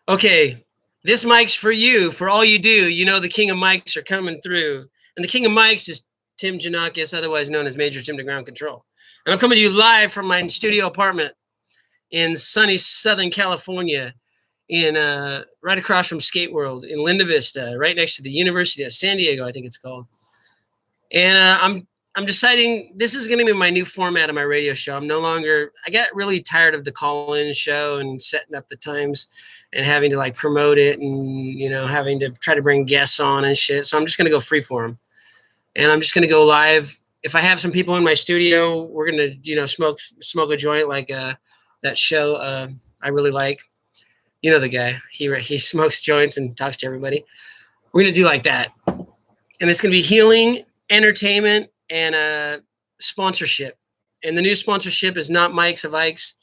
Okay, this mic's for you, for all you do. You know the king of mics are coming through. And the king of mics is Tim Janakis, otherwise known as Major Tim to Ground Control. And I'm coming to you live from my studio apartment in sunny Southern California, in right across from Skate World in Linda Vista, right next to the University of San Diego, I think it's called. And I'm deciding this is going to be my new format of my radio show. I'm no longer. I got really tired of the call-in show and setting up the times and having to like promote it and having to try to bring guests on and shit. So I'm just going to go free for them, and I'm just going to go live. If I have some people in my studio, we're going to smoke a joint like that show I really like. You know the guy. He smokes joints and talks to everybody. We're going to do like that, and it's going to be healing, entertainment, and sponsorship. And the new sponsorship is not Mike's of Ike's.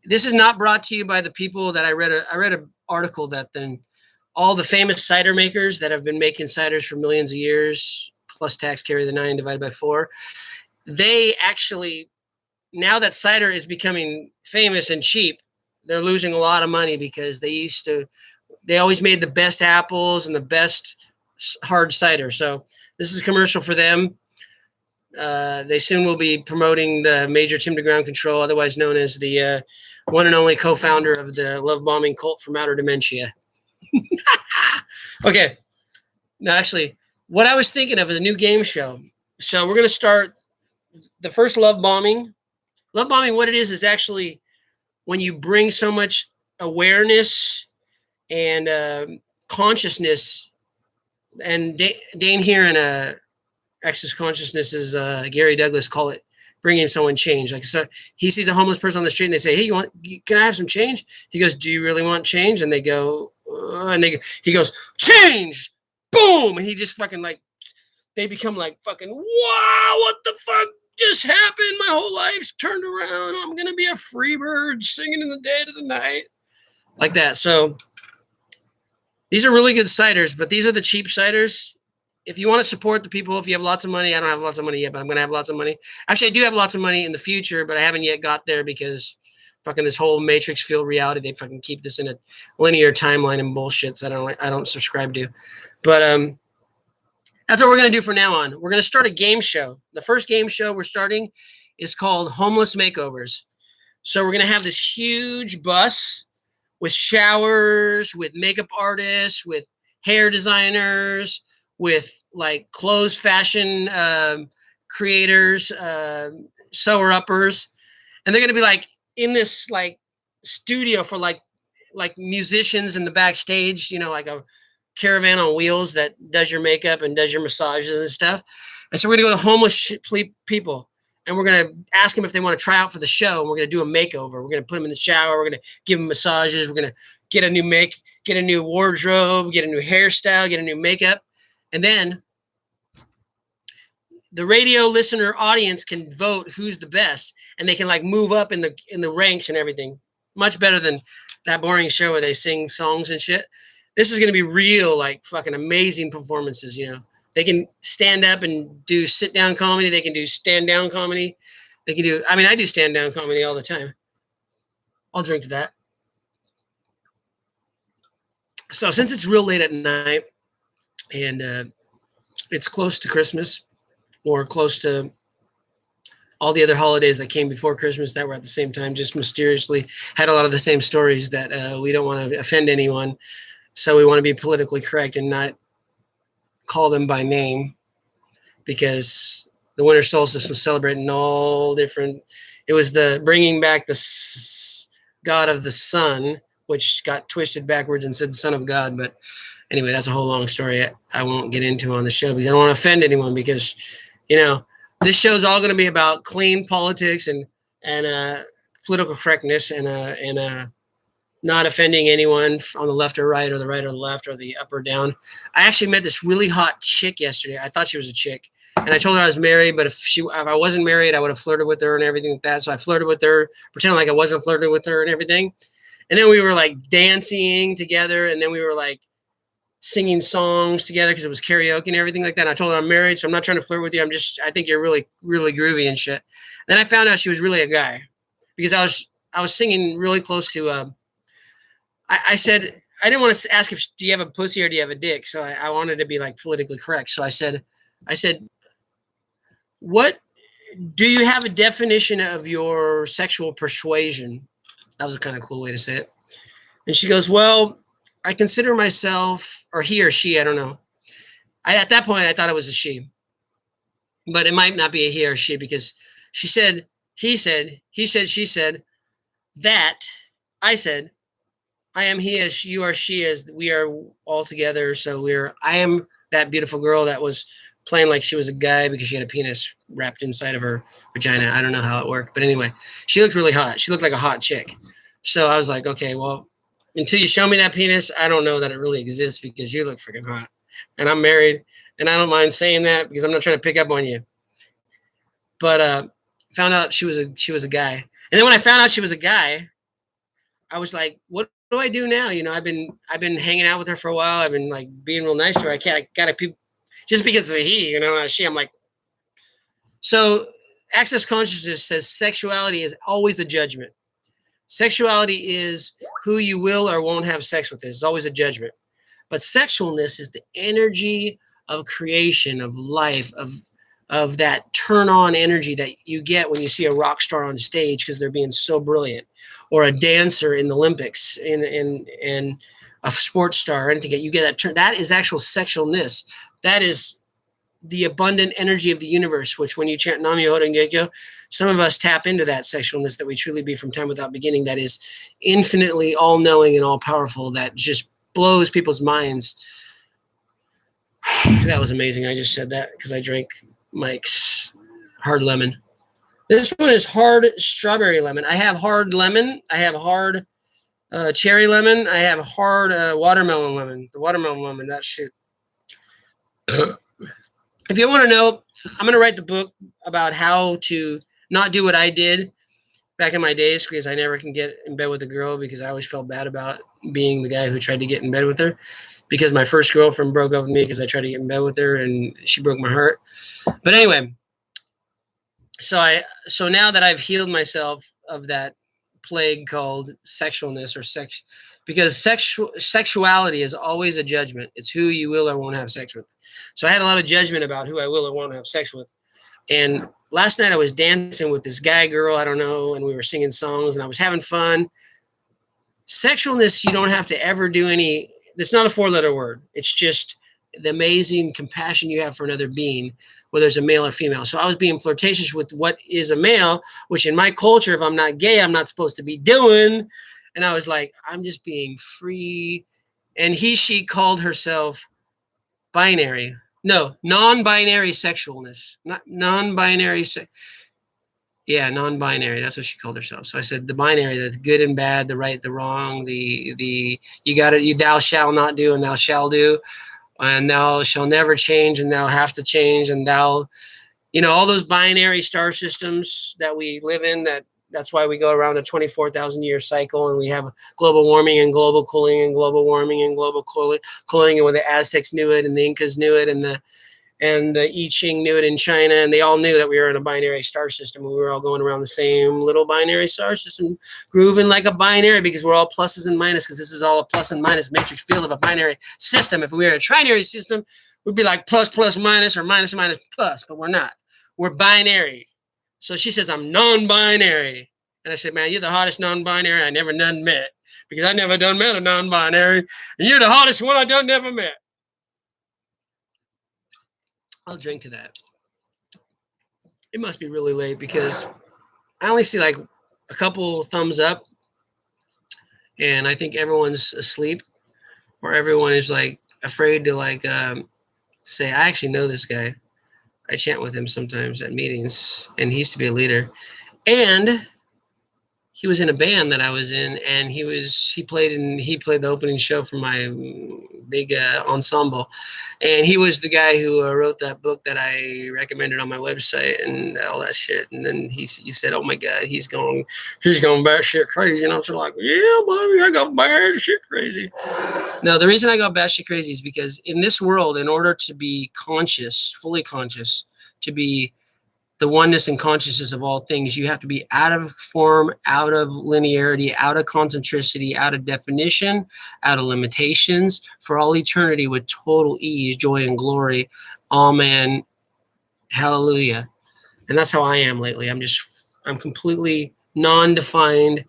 This is not brought to you by the people that I read an article that then all the famous cider makers that have been making ciders for millions of years, plus tax carry the 9 divided by 4, they actually, now that cider is becoming famous and cheap, they're losing a lot of money because they always made the best apples and the best hard cider. So this is a commercial for them. They soon will be promoting the Major Tim to Ground Control, otherwise known as the one and only co-founder of the love bombing cult from outer dementia. Okay. No, actually, what I was thinking of is a new game show. So we're going to start the first love bombing. Love bombing, what it is actually when you bring so much awareness and consciousness, and Dane here in Access Consciousness is Gary Douglas call it bringing someone change. Like, so he sees a homeless person on the street and they say, "Hey, can I have some change?" He goes, "Do you really want change?" And they go, he goes, "Change!" Boom! And he just fucking like, they become like fucking, wow, what the fuck just happened? My whole life's turned around. I'm gonna be a free bird singing in the dead of the night, like that. So these are really good ciders, but these are the cheap ciders. If you want to support the people, if you have lots of money, I don't have lots of money yet, but I'm going to have lots of money. Actually, I do have lots of money in the future, but I haven't yet got there because fucking this whole Matrix field reality, they fucking keep this in a linear timeline and bullshit. So I don't subscribe to. But that's what we're going to do from now on. We're going to start a game show. The first game show we're starting is called Homeless Makeovers. So we're going to have this huge bus with showers, with makeup artists, with hair designers, with like clothes fashion creators, sewer uppers, and they're going to be like in this like studio for like musicians in the backstage, like a caravan on wheels that does your makeup and does your massages and stuff. And so we're going to go to homeless people, and we're going to ask them if they want to try out for the show. And we're going to do a makeover. We're going to put them in the shower. We're going to give them massages. We're going to get a new wardrobe, get a new hairstyle, get a new makeup. And then the radio listener audience can vote who's the best, and they can like move up in the ranks and everything. Much better than that boring show where they sing songs and shit. This is going to be real, like fucking amazing performances. They can stand up and do sit down comedy. They can do stand down comedy. They can do. I mean, I do stand down comedy all the time. I'll drink to that. So since it's real late at night, and it's close to Christmas, or close to all the other holidays that came before Christmas that were at the same time, just mysteriously had a lot of the same stories that we don't want to offend anyone. So we want to be politically correct and not call them by name, because the winter solstice was celebrating all different. It was the bringing back the god of the sun, which got twisted backwards and said son of God. But anyway, that's a whole long story I won't get into on the show because I don't want to offend anyone, because, this show is all going to be about clean politics and political correctness and not offending anyone on the left or right, or the right or the left, or the up or down. I actually met this really hot chick yesterday. I thought she was a chick, and I told her I was married, but if I wasn't married, I would have flirted with her and everything like that. So I flirted with her, pretending like I wasn't flirting with her and everything. And then we were like dancing together, and then we were like singing songs together because it was karaoke and everything like that. And I told her I'm married, so I'm not trying to flirt with you. I think you're really, really groovy and shit. Then I found out she was really a guy, because I was singing really close to I said, I didn't want to ask if, do you have a pussy or do you have a dick? So I wanted to be like politically correct. So I said, what, do you have a definition of your sexual persuasion? That was a kind of cool way to say it. And she goes, well, I consider myself, or he or she, I don't know. At that point, I thought it was a she, but it might not be a he or she, because she said, he said, she said, that, I said, I am he as you are she as, we are all together. So I am that beautiful girl that was playing like she was a guy because she had a penis wrapped inside of her vagina. I don't know how it worked, but anyway, she looked really hot. She looked like a hot chick. So I was like, okay, well, until you show me that penis, I don't know that it really exists, because you look freaking hot. And I'm married, and I don't mind saying that because I'm not trying to pick up on you. But found out she was a guy. And then when I found out she was a guy, I was like, what do I do now? You know, I've been hanging out with her for a while. I've been like being real nice to her. I gotta just because it's a he, you know, not a she. I'm like, so access consciousness says sexuality is always a judgment. Sexuality is who you will or won't have sex with. It's always a judgment. But sexualness is the energy of creation, of life, of that turn on energy that you get when you see a rock star on stage because they're being so brilliant, or a dancer in the Olympics, in a sports star, and you get that turn. That is actual sexualness. That is the abundant energy of the universe, which when you chant Nam Myoho Renge Kyo, some of us tap into that sexualness that we truly be from time without beginning, that is infinitely all-knowing and all-powerful, that just blows people's minds. That was amazing. I just said that because I drank Mike's hard lemon. This one is hard strawberry lemon. I have hard lemon. I have hard cherry lemon. I have hard watermelon lemon. The watermelon lemon, that shit. If you want to know, I'm going to write the book about how to not do what I did back in my days, because I never can get in bed with a girl, because I always felt bad about being the guy who tried to get in bed with her, because my first girlfriend broke up with me because I tried to get in bed with her and she broke my heart. But anyway, so now that I've healed myself of that plague called sexualness or sex, because sexuality is always a judgment. It's who you will or won't have sex with. So I had a lot of judgment about who I will or won't have sex with. And last night I was dancing with this guy girl, I don't know, and we were singing songs and I was having fun. Sexualness, you don't have to ever do any, it's not a 4-letter word. It's just the amazing compassion you have for another being, whether it's a male or female. So I was being flirtatious with what is a male, which in my culture, if I'm not gay, I'm not supposed to be doing. And I was like, I'm just being free. And she called herself binary. No, non-binary sexualness. Not non-binary. Yeah, non-binary. That's what she called herself. So I said the binary, the good and bad, the right, the wrong, the you got it, thou shall not do and thou shall do, and thou shall never change and thou have to change, and thou, you know, all those binary star systems that we live in, that's why we go around a 24,000 year cycle, and we have global warming and global cooling and global warming and global cooling, and when the Aztecs knew it and the Incas knew it and the I Ching knew it in China, and they all knew that we were in a binary star system. We were all going around the same little binary star system, grooving like a binary, because we're all pluses and minuses, because this is all a plus and minus matrix field of a binary system. If we were a trinary system, we'd be like plus, plus, minus, or minus, minus, plus, but we're not. We're binary. So she says, I'm non-binary. And I said, man, you're the hottest non-binary I never done met, because I never done met a non-binary, and you're the hottest one I done never met. I'll drink to that. It must be really late, because I only see like a couple thumbs up, and I think everyone's asleep, or everyone is like afraid to like say, I actually know this guy. I chant with him sometimes at meetings, and he used to be a leader, and he was in a band that I was in, and he played the opening show for my big ensemble, and he was the guy who wrote that book that I recommended on my website and all that shit. And then you said, oh my God, he's going batshit crazy, and I was like, yeah, baby, I got batshit crazy. No, the reason I got batshit crazy is because in this world, in order to be conscious, fully conscious, to be the oneness and consciousness of all things. You have to be out of form, out of linearity, out of concentricity, out of definition, out of limitations for all eternity with total ease, joy, and glory. Amen. Hallelujah. And that's how I am lately. I'm completely non-defined,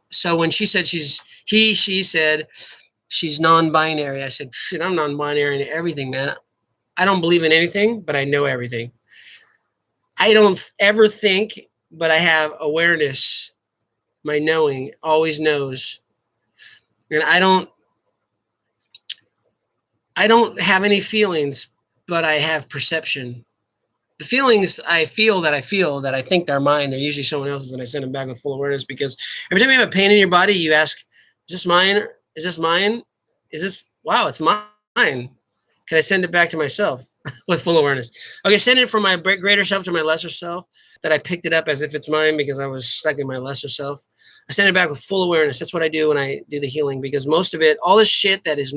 so when she said she said she's non-binary, I said, shit, I'm non-binary in everything, man. I don't believe in anything, but I know everything. I don't ever think, but I have awareness. My knowing always knows. And I don't have any feelings, but I have perception. The feelings I feel that I think they're mine, they're usually someone else's, and I send them back with full awareness, because every time you have a pain in your body, you ask, is this mine? Is this mine? Is this, wow, it's mine. Can I send it back to myself with full awareness? Okay, send it from my greater self to my lesser self, that I picked it up as if it's mine because I was stuck in my lesser self. I send it back with full awareness. That's what I do when I do the healing, because most of it, all this shit that is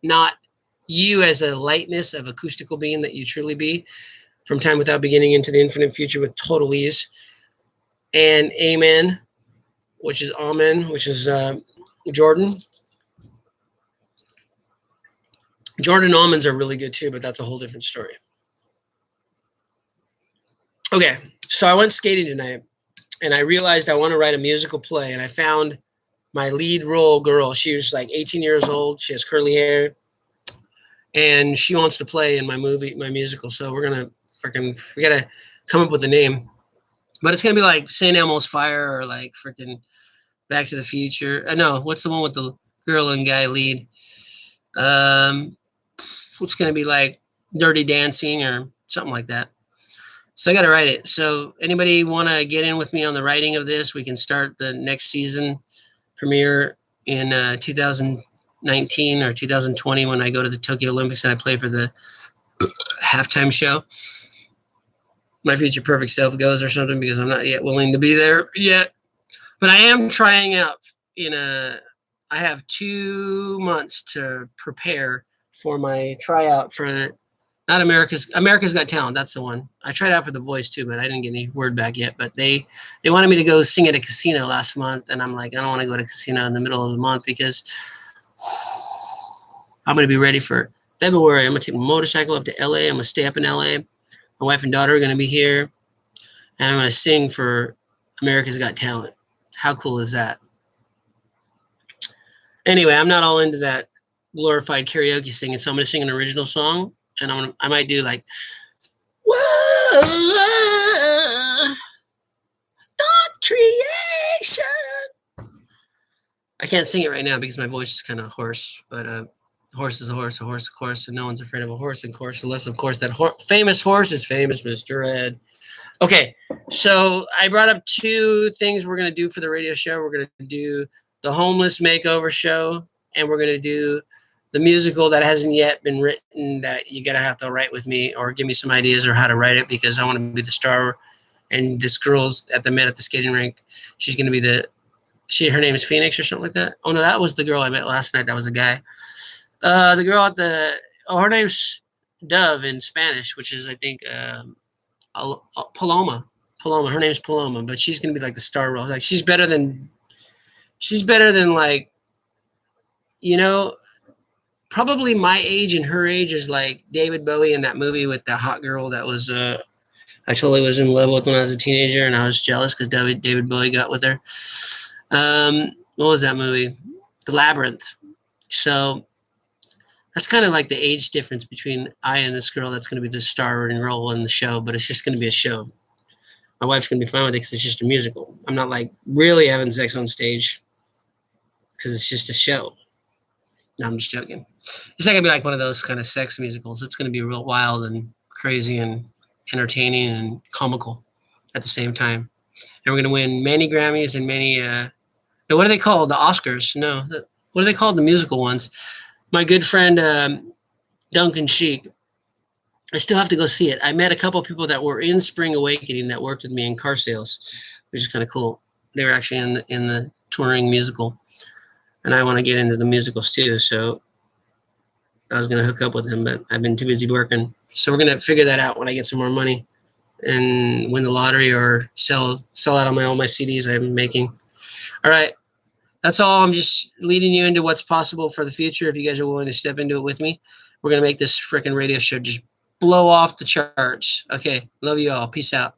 not you as a lightness of acoustical being that you truly be, from time without beginning into the infinite future with total ease. And amen, which is amen, which is Jordan. Jordan almonds are really good too, but that's a whole different story. Okay, so I went skating tonight, and I realized I want to write a musical play, and I found my lead role girl. She was like 18 years old. She has curly hair, and she wants to play in my musical. So we gotta come up with a name, but it's gonna be like St. Elmo's Fire, or like freaking Back to the Future. No, what's the one with the girl and guy lead? What's gonna be like Dirty Dancing or something like that. So I got to write it. So anybody want to get in with me on the writing of this? We can start the next season premiere in 2019 or 2020 when I go to the Tokyo Olympics and I play for the halftime show. My future perfect self goes or something, because I'm not yet willing to be there yet. But I am trying out I have 2 months to prepare for my tryout for not America's Got Talent. That's the one. I tried out for The Voice too, but I didn't get any word back yet. But they wanted me to go sing at a casino last month, and I'm like, I don't want to go to a casino in the middle of the month, because I'm going to be ready for February. I'm going to take my motorcycle up to LA. I'm going to stay up in LA. My wife and daughter are going to be here, and I'm going to sing for America's Got Talent. How cool is that? Anyway, I'm not all into that glorified karaoke singing, so I'm going to sing an original song. And I might do like, whoa, thought creation. I can't sing it right now because my voice is kind of hoarse, but a horse is a horse, of course, and no one's afraid of a horse, of course, unless, of course, that famous horse is famous, Mr. Ed. Okay, so I brought up 2 things we're going to do for the radio show. We're going to do the homeless makeover show, and we're going to do the musical that hasn't yet been written, that you gotta have to write with me or give me some ideas or how to write it, because I want to be the star. And this girl's at the skating rink. She's gonna be her name is Phoenix or something like that. Oh no, that was the girl I met last night. That was a guy. The girl at her name's Dove in Spanish, which is I think Paloma. Her name's Paloma, but she's gonna be like the star role. Like she's better than like, probably my age and her age is like David Bowie in that movie with the hot girl that was I totally was in love with when I was a teenager, and I was jealous because David Bowie got with her. What was that movie? The Labyrinth. So that's kind of like the age difference between I and this girl that's going to be the star and role in the show, but it's just going to be a show. My wife's going to be fine with it because it's just a musical. I'm not like really having sex on stage because it's just a show. No, I'm just joking. It's not going to be like one of those kind of sex musicals. It's going to be real wild and crazy and entertaining and comical at the same time. And we're going to win many Grammys and many, what are they called? The Oscars? No. What are they called? The musical ones. My good friend, Duncan Sheik, I still have to go see it. I met a couple of people that were in Spring Awakening that worked with me in car sales, which is kind of cool. They were actually in the touring musical. And I want to get into the musicals too, so I was going to hook up with him, but I've been too busy working. So we're going to figure that out when I get some more money and win the lottery or sell out on all my CDs I'm making. All right. That's all. I'm just leading you into what's possible for the future. If you guys are willing to step into it with me, we're going to make this freaking radio show just blow off the charts. Okay. Love you all. Peace out.